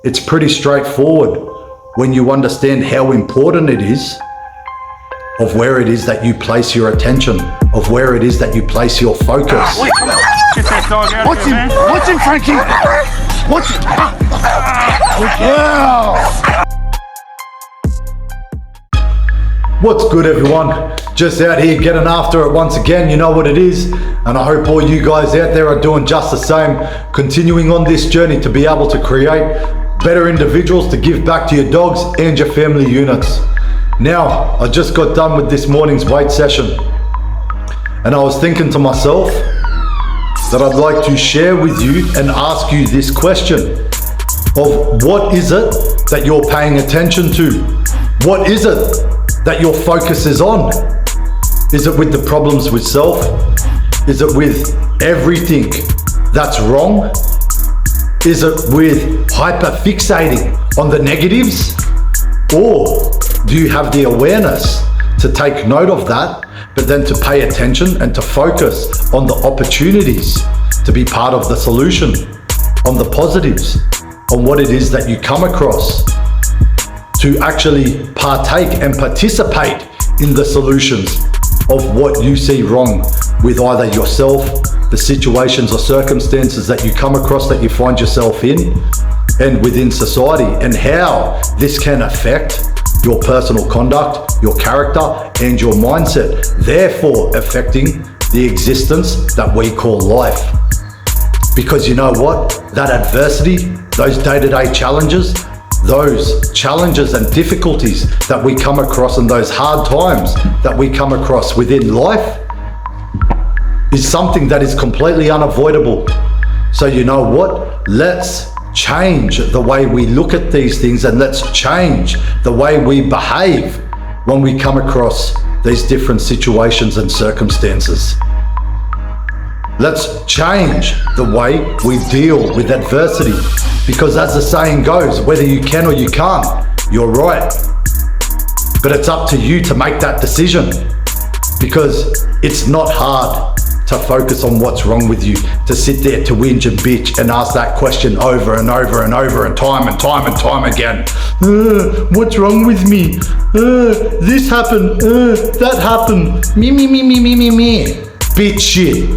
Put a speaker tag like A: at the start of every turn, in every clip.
A: It's pretty straightforward when you understand how important it is of where it is that you place your attention, of where it is that you place your focus.
B: Get that dog out of here, man.
C: Watch him, Frankie! Watch him! Yeah!
A: What's good, everyone? Just out here getting after it once again. You know what it is, and I hope all you guys out there are doing just the same, continuing on this journey to be able to create better individuals to give back to your dogs and your family units. Now, I just got done with this morning's weight session, and I was thinking to myself that I'd like to share with you and ask you this question of what is it that you're paying attention to? What is it that your focus is on? Is it with the problems with self? Is it with everything that's wrong? Is it with hyper-fixating on the negatives? Or do you have the awareness to take note of that, but then to pay attention and to focus on the opportunities to be part of the solution, on the positives, on what it is that you come across, to actually partake and participate in the solutions of what you see wrong with either yourself, the situations or circumstances that you come across that you find yourself in, and within society, and how this can affect your personal conduct, your character, and your mindset, therefore affecting the existence that we call life. Because you know what? That adversity, those day-to-day challenges, those challenges and difficulties that we come across and those hard times that we come across within life is something that is completely unavoidable. So you know what? Let's change the way we look at these things, and let's change the way we behave when we come across these different situations and circumstances. Let's change the way we deal with adversity, because as the saying goes, whether you can or you can't, you're right. But it's up to you to make that decision, because it's not hard to focus on what's wrong with you, to sit there to whinge and bitch and ask that question over and over and over and time again. What's wrong with me? This happened, that happened, me. Bitch shit.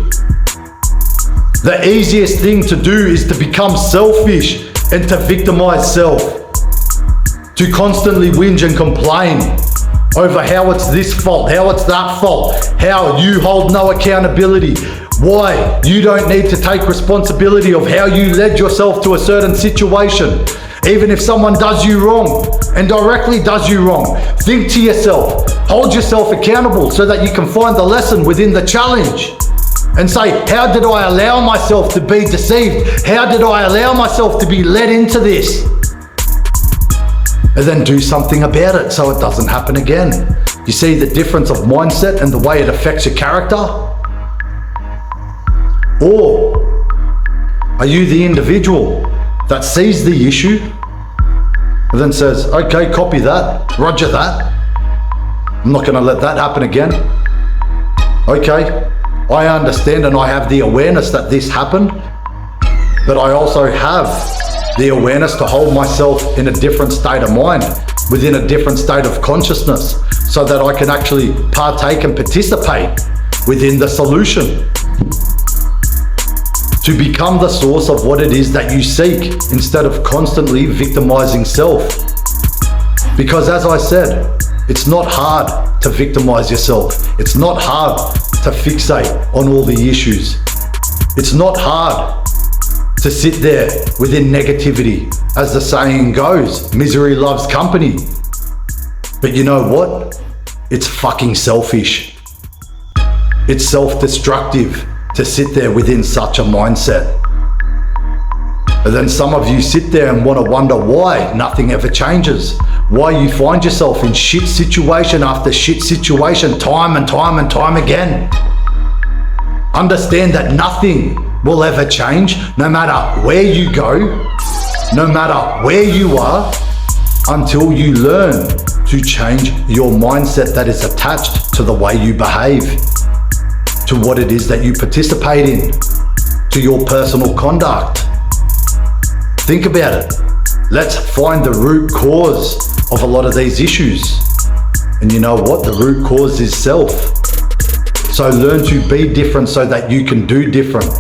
A: The easiest thing to do is to become selfish and to victimize self. To constantly whinge and complain over how it's this fault, how it's that fault, how you hold no accountability, why you don't need to take responsibility of how you led yourself to a certain situation. Even if someone does you wrong and directly does you wrong, think to yourself, hold yourself accountable so that you can find the lesson within the challenge. And say, how did I allow myself to be deceived? How did I allow myself to be led into this? And then do something about it so it doesn't happen again. You see the difference of mindset and the way it affects your character? Or are you the individual that sees the issue and then says, okay, copy that, roger that. I'm not gonna let that happen again. Okay. I understand and I have the awareness that this happened, but I also have the awareness to hold myself in a different state of mind, within a different state of consciousness, so that I can actually partake and participate within the solution to become the source of what it is that you seek, instead of constantly victimizing self. Because as I said, it's not hard to victimize yourself. It's not hard to fixate on all the issues. It's not hard to sit there within negativity. As the saying goes, misery loves company. But you know what? It's fucking selfish. It's self-destructive to sit there within such a mindset. And then some of you sit there and want to wonder why nothing ever changes. Why you find yourself in shit situation after shit situation time and time again. Understand that nothing will ever change, no matter where you go, no matter where you are, until you learn to change your mindset that is attached to the way you behave, to what it is that you participate in, to your personal conduct. Think about it. Let's find the root cause of a lot of these issues. And you know what? The root cause is self. So learn to be different so that you can do different.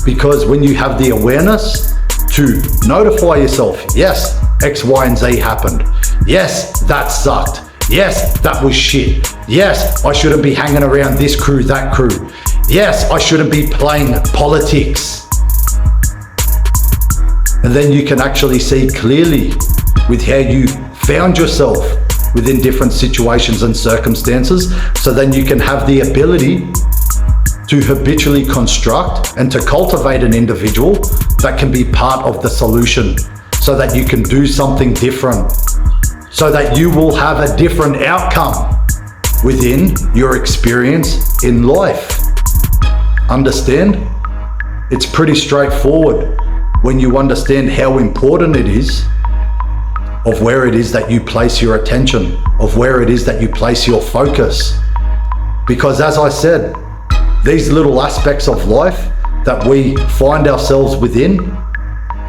A: Because when you have the awareness to notify yourself, yes, X, Y, and Z happened. Yes, that sucked. Yes, that was shit. Yes, I shouldn't be hanging around this crew, that crew. Yes, I shouldn't be playing politics. And then you can actually see clearly with how you found yourself within different situations and circumstances. So then you can have the ability to habitually construct and to cultivate an individual that can be part of the solution so that you can do something different, so that you will have a different outcome within your experience in life. Understand? It's pretty straightforward when you understand how important it is of where it is that you place your attention, of where it is that you place your focus. Because as I said, these little aspects of life that we find ourselves within,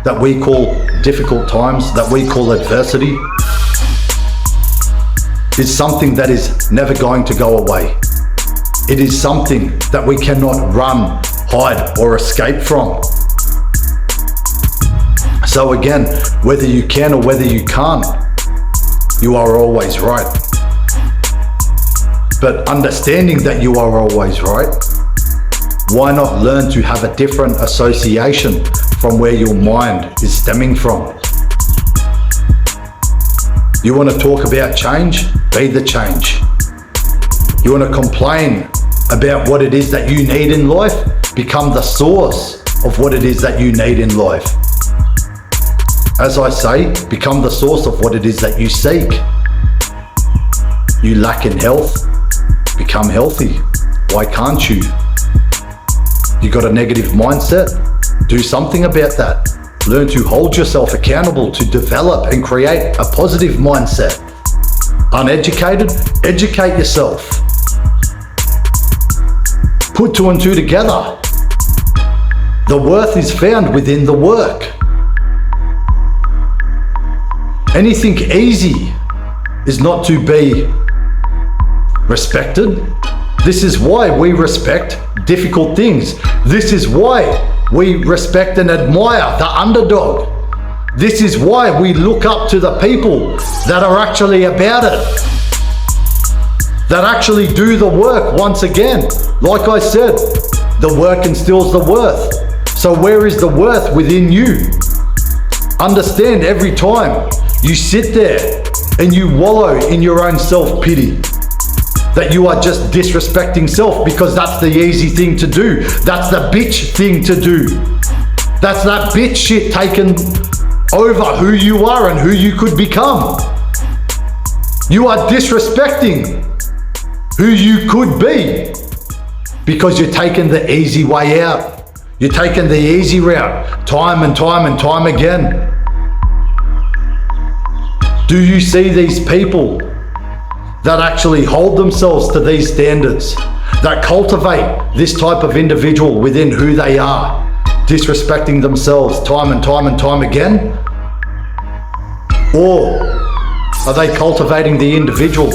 A: that we call difficult times, that we call adversity, is something that is never going to go away. It is something that we cannot run, hide, or escape from. So again, whether you can or whether you can't, you are always right. But understanding that you are always right, why not learn to have a different association from where your mind is stemming from? You want to talk about change? Be the change. You want to complain about what it is that you need in life? Become the source of what it is that you need in life. As I say, become the source of what it is that you seek. You lack in health, become healthy. Why can't you? You got a negative mindset? Do something about that. Learn to hold yourself accountable to develop and create a positive mindset. Uneducated? Educate yourself. Put two and two together. The worth is found within the work. Anything easy is not to be respected. This is why we respect difficult things. This is why we respect and admire the underdog. This is why we look up to the people that are actually about it, that actually do the work. Once again, like I said, the work instills the worth. So where is the worth within you? Understand, every time you sit there and you wallow in your own self-pity, that you are just disrespecting self because that's the easy thing to do. That's the bitch thing to do. That's that bitch shit taken over who you are and who you could become. You are disrespecting who you could be because you're taking the easy way out. You're taking the easy route time and time and time again. Do you see these people that actually hold themselves to these standards, that cultivate this type of individual within who they are, disrespecting themselves time and time and time again? Or are they cultivating the individual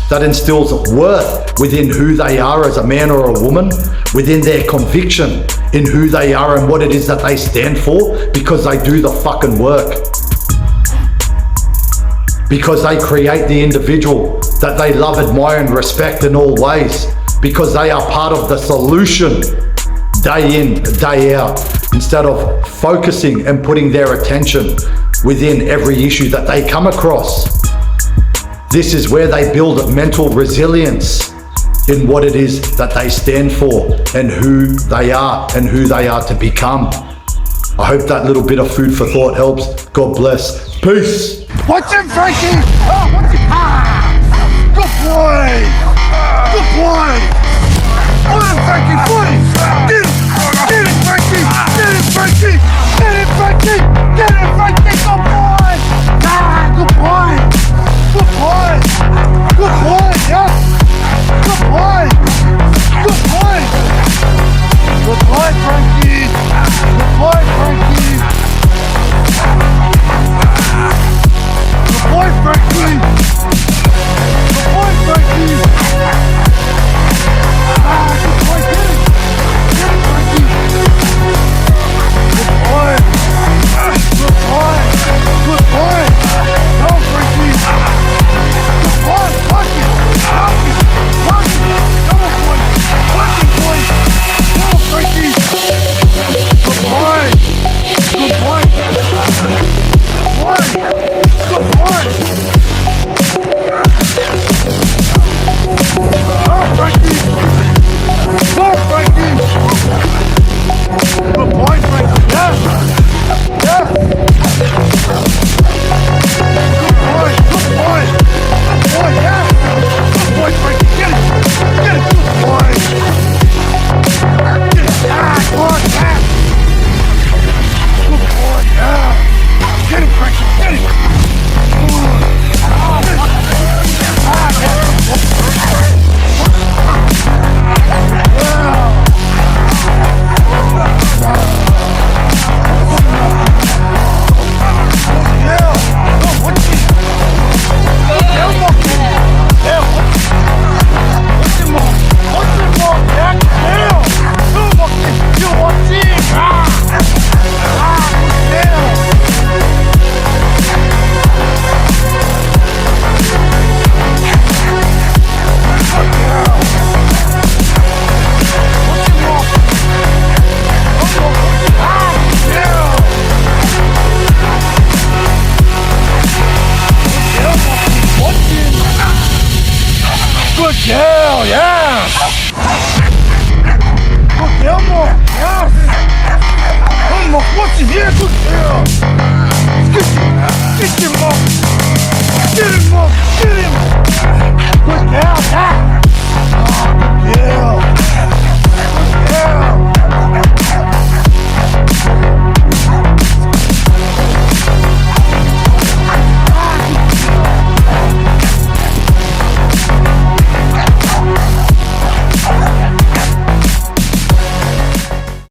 A: that instills worth within who they are as a man or a woman, within their conviction in who they are and what it is that they stand for, because they do the fucking work? Because they create the individual that they love, admire, and respect in all ways. Because they are part of the solution day in, day out, instead of focusing and putting their attention within every issue that they come across. This is where they build mental resilience in what it is that they stand for and who they are to become. I hope that little bit of food for thought helps. God bless. Peace.
C: Watch him, Frankie! Oh, watch him! Ah! Good boy! Good boy! Put him, Frankie! Put him! Get him! Get him, Frankie! Get him, Frankie! Get him, Frankie! Get him, Frankie! Good boy! Ah! Good boy! Good boy! Good boy! Yes! Good boy! Good boy! Good boy, Frankie! Good boy, Frankie! Watch it, yeah, good. Yeah. Good.